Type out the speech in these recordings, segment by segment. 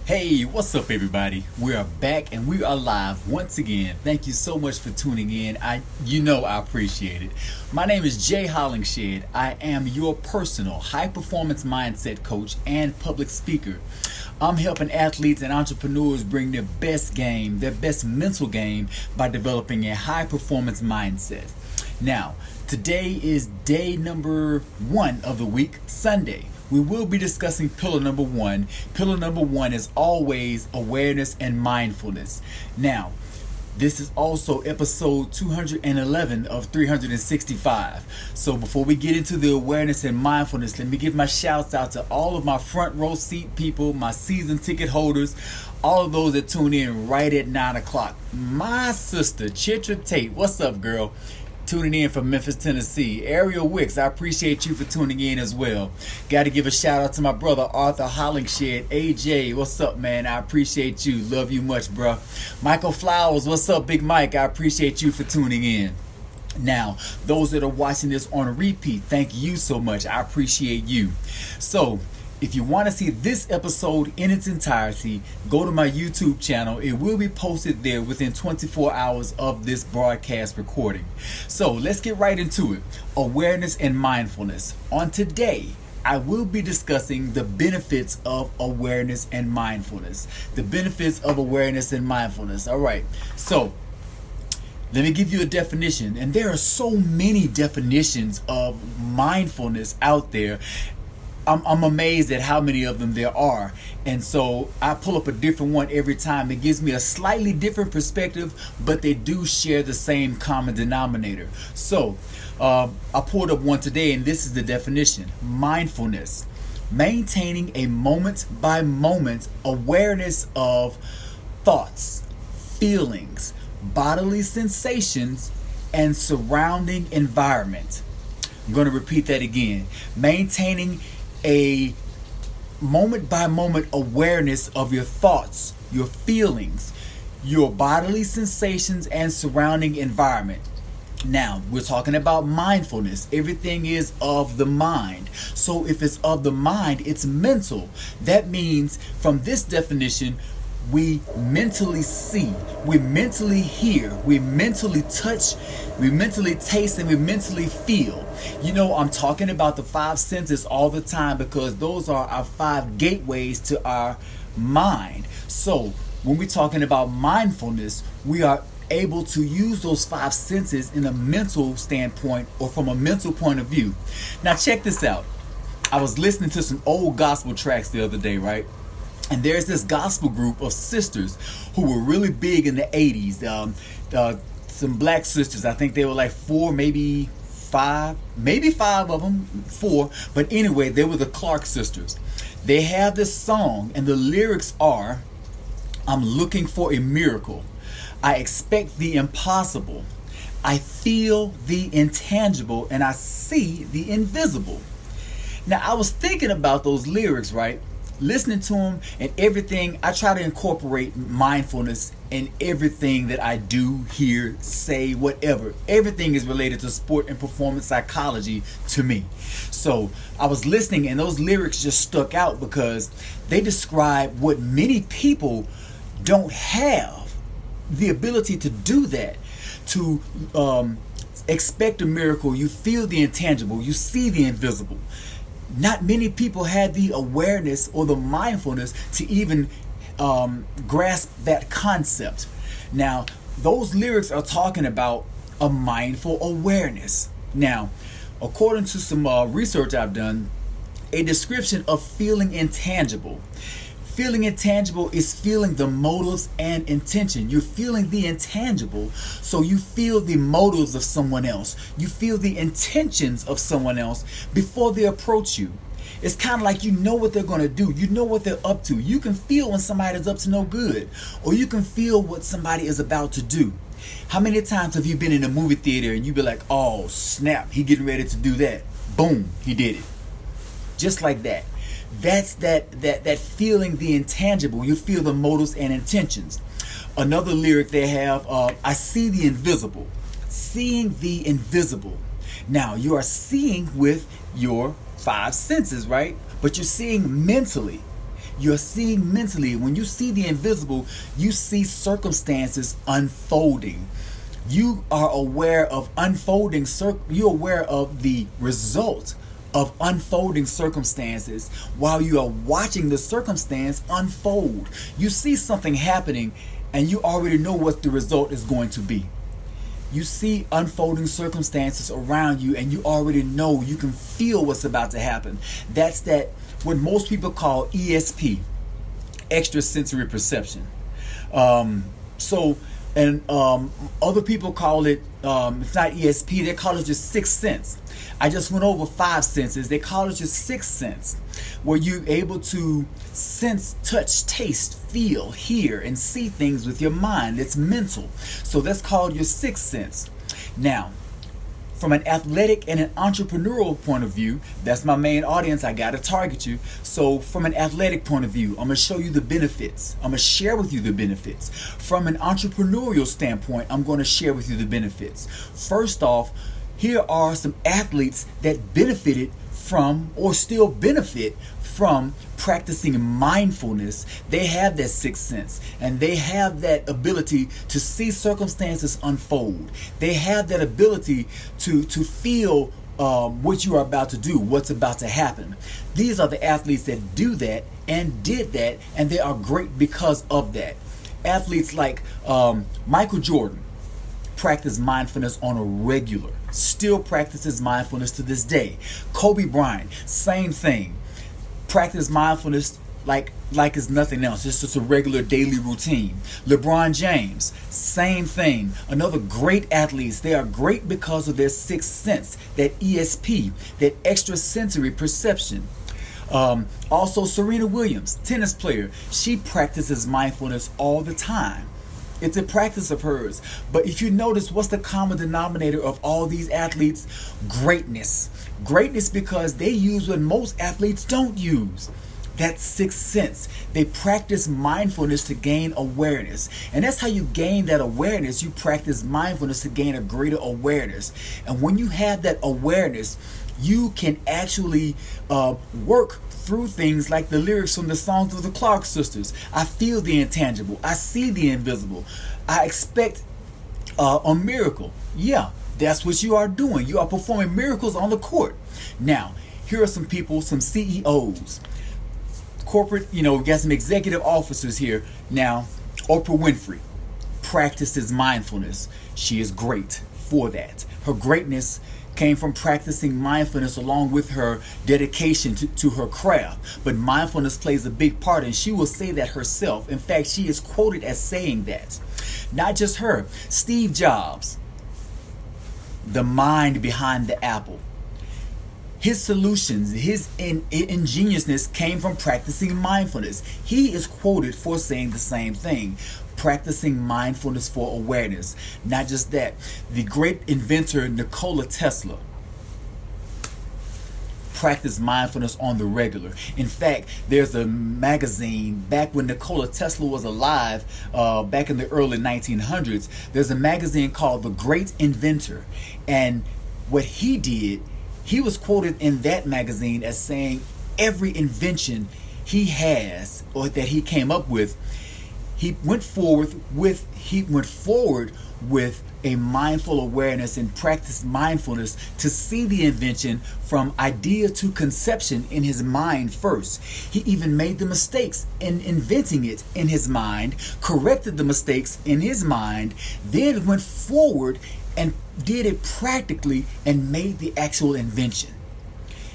Hey, what's up, everybody? We are back and we are live once again. Thank you so much for tuning in. I appreciate it. My name is Jay Hollingshed. I am your personal high performance mindset coach and public speaker. I'm helping athletes and entrepreneurs bring their best game, their best mental game, by developing a high performance mindset. Now, today is day number 1 of the week, Sunday. We will be discussing pillar number 1. Pillar number 1 is always awareness and mindfulness. Now, this is also episode 211 of 365. So before we get into the awareness and mindfulness, let me give my shouts out to all of my front row seat people, my season ticket holders, all of those that tune in right at 9 o'clock. My sister, Chitra Tate, what's up, girl? Tuning in from Memphis, Tennessee. Ariel Wicks, I appreciate you for tuning in as well. Got to give a shout out to my brother Arthur Hollingshed. AJ, what's up, man? I appreciate you. Love you much, bro. Michael Flowers, what's up, Big Mike? I appreciate you for tuning in. Now, those that are watching this on a repeat, thank you so much. I appreciate you. So, if you want to see this episode in its entirety, go to my YouTube channel. It will be posted there within 24 hours of this broadcast recording. So let's get right into it. Awareness and mindfulness. On today, I will be discussing the benefits of awareness and mindfulness. The benefits of awareness and mindfulness. All right. So let me give you a definition. And there are so many definitions of mindfulness out there. I'm amazed at how many of them there are. And so I pull up a different one every time. It gives me a slightly different perspective, but they do share the same common denominator. So I pulled up one today, and this is the definition. Mindfulness: maintaining a moment-by-moment awareness of thoughts, feelings, bodily sensations, and surrounding environment. I'm going to repeat that again. Maintaining a moment-by-moment awareness of your thoughts, your feelings, your bodily sensations, and surrounding environment. Now, we're talking about mindfulness. Everything is of the mind. So if it's of the mind, it's mental. That means from this definition, we mentally see, we mentally hear, we mentally touch, we mentally taste, and we mentally feel. You know, I'm talking about the 5 senses all the time because those are our 5 gateways to our mind. So when we're talking about mindfulness, we are able to use those 5 senses in a mental standpoint or from a mental point of view. Now check this out. I was listening to some old gospel tracks the other day, right? And there's this gospel group of sisters who were really big in the 80s. Some black sisters. I think they were like 4, maybe 5 of them, 4. But anyway, they were the Clark sisters. They have this song, and the lyrics are, "I'm looking for a miracle. I expect the impossible. I feel the intangible, and I see the invisible." Now, I was thinking about those lyrics, right? Listening to them and everything. I try to incorporate mindfulness in everything that I do, hear, say, whatever. Everything is related to sport and performance psychology to me. So I was listening, and those lyrics just stuck out because they describe what many people don't have the ability to do, that to expect a miracle. You feel the intangible, you see the invisible. Not many people had the awareness or the mindfulness to even grasp that concept. Now, those lyrics are talking about a mindful awareness. Now, according to some research I've done, a description of feeling intangible. Feeling intangible is feeling the motives and intention. You're feeling the intangible, so you feel the motives of someone else. You feel the intentions of someone else before they approach you. It's kind of like you know what they're going to do. You know what they're up to. You can feel when somebody's up to no good, or you can feel what somebody is about to do. How many times have you been in a movie theater and you be like, "Oh snap, he getting ready to do that." Boom, he did it. Just like that. That's that feeling the intangible. You feel the motives and intentions. Another lyric they have, "I see the invisible." Seeing the invisible. Now, you are seeing with your 5 senses, right? But you're seeing mentally. You're seeing mentally. When you see the invisible, you see circumstances unfolding. You are aware of unfolding, you're aware of the result of unfolding circumstances while you are watching the circumstance unfold. You see something happening and you already know what the result is going to be. You see unfolding circumstances around you and you already know, you can feel what's about to happen. That's that what most people call ESP, extrasensory perception. Other people call it, it's not ESP, they call it just sixth sense. I just went over five senses. They call it just sixth sense, where you're able to sense, touch, taste, feel, hear, and see things with your mind. It's mental. So that's called your sixth sense. Now, from an athletic and an entrepreneurial point of view, that's my main audience. I got to target you. So from an athletic point of view, I'm going to show you the benefits. I'm going to share with you the benefits. From an entrepreneurial standpoint, I'm going to share with you the benefits. First off, here are some athletes that benefited from or still benefit from practicing mindfulness. They have that sixth sense and they have that ability to see circumstances unfold. They have that ability to feel what you are about to do, what's about to happen. These are the athletes that do that and did that, and they are great because of that. Athletes like Michael Jordan practice mindfulness on a regular, still practices mindfulness to this day. Kobe Bryant, same thing, practice mindfulness like it's nothing else. It's just a regular daily routine. LeBron James, same thing. Another great athletes. They are great because of their sixth sense, that ESP, that extrasensory perception. Also Serena Williams, tennis player, she practices mindfulness all the time. It's a practice of hers. But if you notice, what's the common denominator of all these athletes? Greatness. Greatness, because they use what most athletes don't use. That sixth sense. They practice mindfulness to gain awareness. And that's how you gain that awareness. You practice mindfulness to gain a greater awareness. And when you have that awareness, you can actually work through things like the lyrics from the songs of the Clark sisters. I feel the intangible. I see the invisible. I expect a miracle. Yeah, that's what you are doing. You are performing miracles on the court. Now, here are some people, some CEOs, corporate, we got some executive officers here. Now, Oprah Winfrey practices mindfulness. She is great for that. Her greatness came from practicing mindfulness along with her dedication to her craft. But mindfulness plays a big part, and she will say that herself. In fact, she is quoted as saying that. Not just her, Steve Jobs, the mind behind the Apple. His solutions, his ingeniousness came from practicing mindfulness. He is quoted for saying the same thing. Practicing mindfulness for awareness. Not just that, the great inventor Nikola Tesla practiced mindfulness on the regular. In fact, there's a magazine back when Nikola Tesla was alive, back in the early 1900s. There's a magazine called The Great Inventor, and what he did, he was quoted in that magazine as saying every invention he has or that he came up with, he went forward with a mindful awareness and practiced mindfulness to see the invention from idea to conception in his mind first. He even made the mistakes in inventing it in his mind, corrected the mistakes in his mind, then went forward and did it practically and made the actual invention.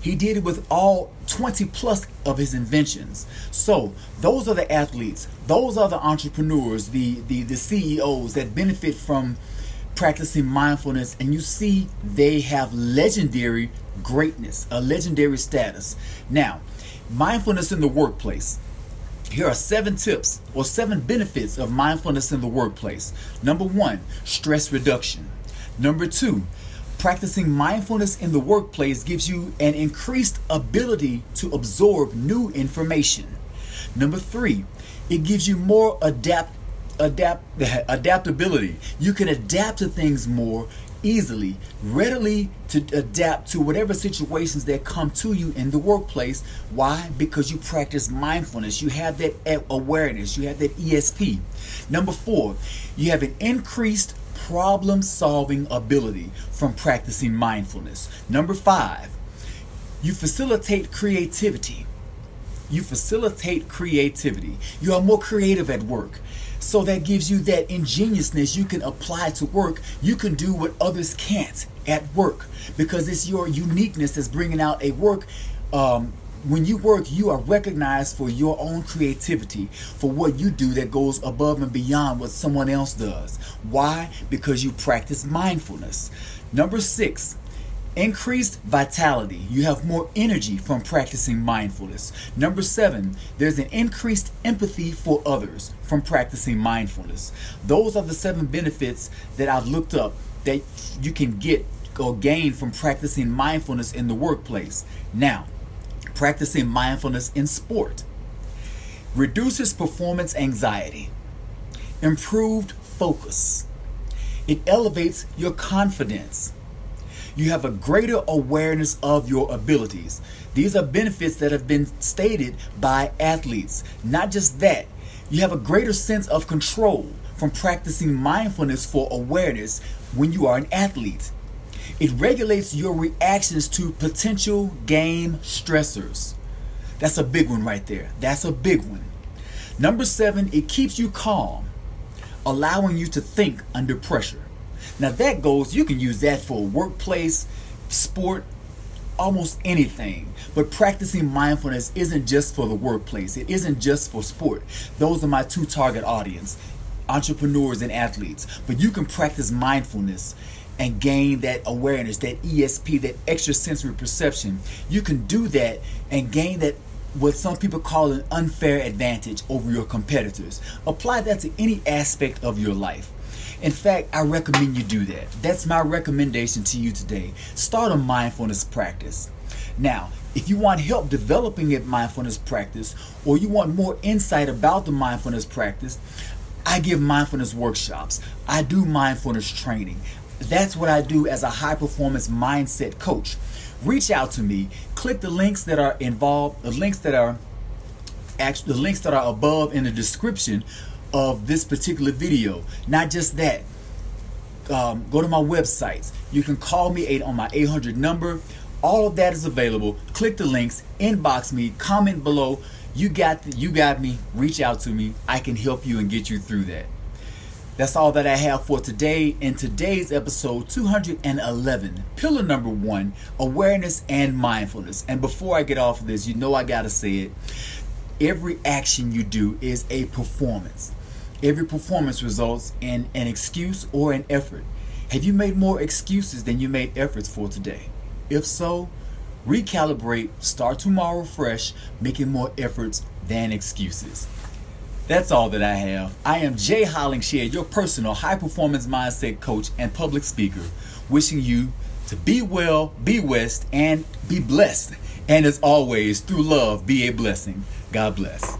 He did it with all 20 plus of his inventions. So those are the athletes, those are the entrepreneurs, the CEOs that benefit from practicing mindfulness, and you see they have legendary greatness, a legendary status. Now, mindfulness in the workplace. Here are 7 tips or 7 benefits of mindfulness in the workplace. Number 1, stress reduction. Number 2, practicing mindfulness in the workplace gives you an increased ability to absorb new information. Number 3, it gives you more adaptability. You can adapt to things more easily, readily to adapt to whatever situations that come to you in the workplace. Why? Because you practice mindfulness. You have that awareness. You have that ESP. Number 4, you have an increased problem-solving ability from practicing mindfulness. Number 5, you facilitate creativity. You are more creative at work. So that gives you that ingeniousness you can apply to work. You can do what others can't at work because it's your uniqueness that's bringing out a work. When you work, you are recognized for your own creativity, for what you do that goes above and beyond what someone else does. Why? Because you practice mindfulness. Number 6, increased vitality. You have more energy from practicing mindfulness. Number 7, there's an increased empathy for others from practicing mindfulness. Those are the 7 benefits that I've looked up that you can get or gain from practicing mindfulness in the workplace. Now, practicing mindfulness in sport reduces performance anxiety, improved focus. It elevates your confidence. You have a greater awareness of your abilities. These are benefits that have been stated by athletes. Not just that, you have a greater sense of control from practicing mindfulness for awareness when you are an athlete. It regulates your reactions to potential game stressors. That's a big one right there. That's a big one. Number 7, it keeps you calm, allowing you to think under pressure. Now that goes, you can use that for workplace, sport, almost anything. But practicing mindfulness isn't just for the workplace. It isn't just for sport. Those are my 2 target audience, entrepreneurs and athletes. But you can practice mindfulness and gain that awareness, that ESP, that extrasensory perception. You can do that and gain that, what some people call an unfair advantage over your competitors. Apply that to any aspect of your life. In fact, I recommend you do that. That's my recommendation to you today. Start a mindfulness practice. Now, if you want help developing a mindfulness practice, or you want more insight about the mindfulness practice, I give mindfulness workshops. I do mindfulness training. That's what I do as a high-performance mindset coach. Reach out to me. Click the links that are involved, the links that are above in the description of this particular video. Not just that, go to my websites. You can call me on my 800 number. All of that is available. Click the links, inbox me, comment below. You got me. Reach out to me. I can help you and get you through that. That's all that I have for today. In today's episode 211, pillar number 1, awareness and mindfulness. And before I get off of this, you know I gotta say it. Every action you do is a performance. Every performance results in an excuse or an effort. Have you made more excuses than you made efforts for today? If so, recalibrate, start tomorrow fresh, making more efforts than excuses. That's all that I have. I am Jay Hollingshead, your personal high-performance mindset coach and public speaker, wishing you to be well, be blessed, and be blessed. And as always, through love, be a blessing. God bless.